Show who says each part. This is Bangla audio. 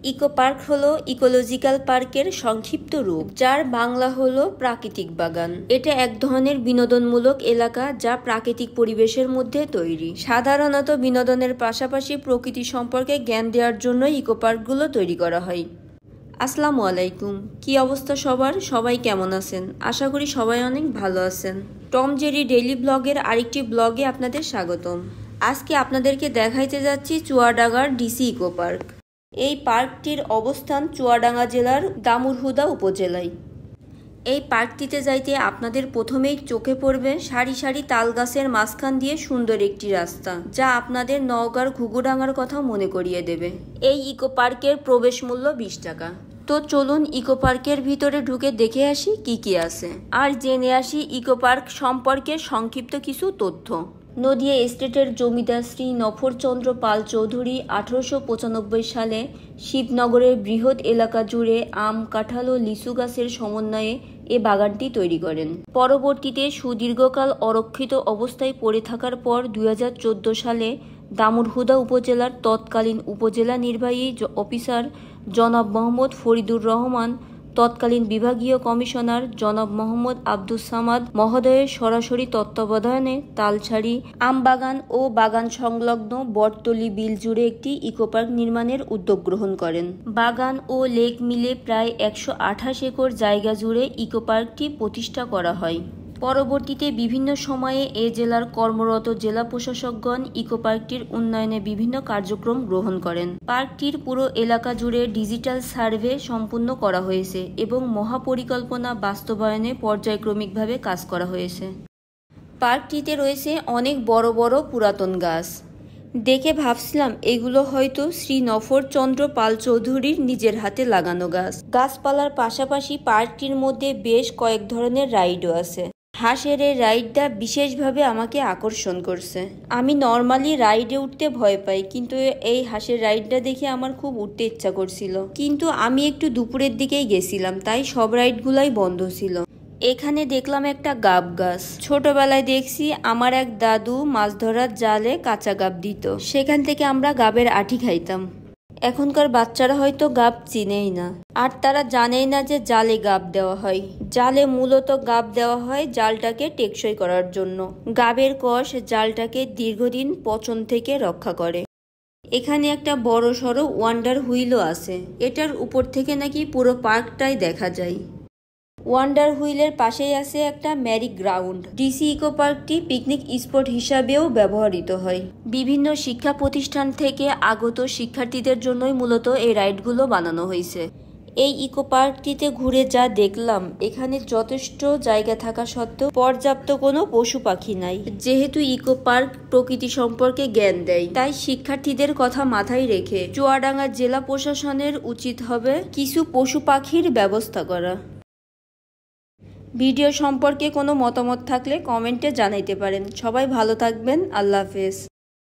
Speaker 1: ইকো পার্ক হলো ইকোলজিক্যাল পার্কের সংক্ষিপ্ত রূপ, যার বাংলা হলো প্রাকৃতিক বাগান। এটা এক ধরনের বিনোদনমূলক এলাকা যা প্রাকৃতিক পরিবেশের মধ্যে তৈরি। সাধারণত বিনোদনের পাশাপাশি প্রকৃতি সম্পর্কে জ্ঞান দেওয়ার জন্য ইকো পার্কগুলো তৈরি করা হয়। আসসালামু আলাইকুম, কি অবস্থা সবার? সবাই কেমন আছেন? আশা করি সবাই অনেক ভালো আছেন। টম জেরি ডেইলি ব্লগের আরেকটি ব্লগে আপনাদের স্বাগতম। আজকে আপনাদেরকে দেখাইতে যাচ্ছি চুয়াডাঙ্গার ডিসি ইকো পার্ক। এই পার্কটির অবস্থান চুয়াডাঙ্গা জেলার দামুড়হুদা উপজেলায়। এই পার্কটিতে যাইতে আপনাদের প্রথমেই চোখে পড়বে সারি সারি তাল গাছের মাঝখান দিয়ে সুন্দর একটি রাস্তা, যা আপনাদের নওগাঁর ঘুঘুডাঙ্গার কথা মনে করিয়ে দেবে। এই ইকো পার্কের প্রবেশ মূল্য 20 টাকা। তো চলুন ইকো পার্কের ভিতরে ঢুকে দেখে আসি কি কি আছে, আর জেনে আসি ইকো পার্ক সম্পর্কে সংক্ষিপ্ত কিছু তথ্য। নদিয়া এস্টেটের জমিদার শ্রী নফরচন্দ্র পাল চৌধুরী 1895 সালে শিবনগরের বৃহৎ এলাকা জুড়ে আম, কাঁঠাল ও লিচু গাছের সমন্বয়ে এ বাগানটি তৈরি করেন। পরবর্তীতে সুদীর্ঘকাল অরক্ষিত অবস্থায় পড়ে থাকার পর 2014 সালে দামুড়হুদা উপজেলার তৎকালীন উপজেলা নির্বাহী অফিসার জনাব মোহাম্মদ ফরিদুর রহমান, তৎকালীন বিভাগীয় কমিশনার জনাব মোহাম্মদ আব্দুস সামাদ মহোদয়ের সরাসরি তত্ত্বাবধানে তালছাড়ি, আমবাগান ও বাগান সংলগ্ন বটতলী বিল জুড়ে একটি ইকোপার্ক নির্মাণের উদ্যোগ গ্রহণ করেন। বাগান ও লেক মিলে প্রায় 128 একর জায়গা জুড়ে ইকোপার্কটি প্রতিষ্ঠা করা হয়। পরবর্তীতে বিভিন্ন সময়ে এ জেলার কর্মরত জেলা প্রশাসকগণ ইকো পার্কটির উন্নয়নে বিভিন্ন কার্যক্রম গ্রহণ করেন। পার্কটির পুরো এলাকা জুড়ে ডিজিটাল সার্ভে সম্পূর্ণ করা হয়েছে এবং মহাপরিকল্পনা বাস্তবায়নে পর্যায়ক্রমিকভাবে কাজ করা হয়েছে। পার্কটিতে রয়েছে অনেক বড় বড় পুরাতন গাছ। দেখে ভাবছিলাম এগুলো হয়তো শ্রী নফরচন্দ্র পাল চৌধুরীর নিজের হাতে লাগানো গাছ। গাছপালার পাশাপাশি পার্কটির মধ্যে বেশ কয়েক ধরনের রাইডও আছে। হাঁসের এই রাইডটা বিশেষভাবে আমাকে আকর্ষণ করছে। আমি নর্মালি রাইডে উঠতে ভয় পাই, কিন্তু এই হাঁসের রাইডটা দেখে আমার খুব উঠতে ইচ্ছা করছিল। কিন্তু আমি একটু দুপুরের দিকেই গেছিলাম, তাই সব রাইডগুলাই বন্ধ ছিল। এখানে দেখলাম একটা গাব গাছ। ছোটবেলায় দেখছি আমার এক দাদু মাছ ধরার জালে কাঁচা গাব দিত, সেখান থেকে আমরা গাবের আঠি খাইতাম। এখনকার বাচ্চারা হয়তো গাব চিনেই না, আর তারা জানেই না যে জালে গাব দেওয়া হয়। জালে মূলত গাব দেওয়া হয় জালটাকে টেকসই করার জন্য। গাবের কষ জালটাকে দীর্ঘদিন পচন থেকে রক্ষা করে। এখানে একটা বড় সড়ো ওয়ান্ডার হুইলও আছে। এটার উপর থেকে নাকি পুরো পার্কটাই দেখা যায়। ওয়ান্ডার হুইলের পাশেই আছে একটা ম্যারি গ্রাউন্ড। ডিসি ইকো পার্কটি পিকনিক স্পট হিসাবেও ব্যবহৃত হয়। বিভিন্ন শিক্ষা প্রতিষ্ঠান থেকে আগত শিক্ষার্থীদের জন্যই মূলত এই রাইডগুলো বানানো হয়েছে। এই ইকো পার্কটিতে ঘুরে যা দেখলাম, এখানে যথেষ্ট জায়গা থাকা সত্ত্বেও পর্যাপ্ত কোনো পশু পাখি নাই। যেহেতু ইকো পার্ক প্রকৃতি সম্পর্কে জ্ঞান দেয়, তাই শিক্ষার্থীদের কথা মাথায় রেখে চুয়াডাঙ্গা জেলা প্রশাসনের উচিত হবে কিছু পশু পাখির ব্যবস্থা করা। ভিডিও সম্পর্কে কোনো মতামত থাকলে কমেন্টে জানাইতে পারেন। সবাই ভালো থাকবেন। আল্লাহ হাফেজ।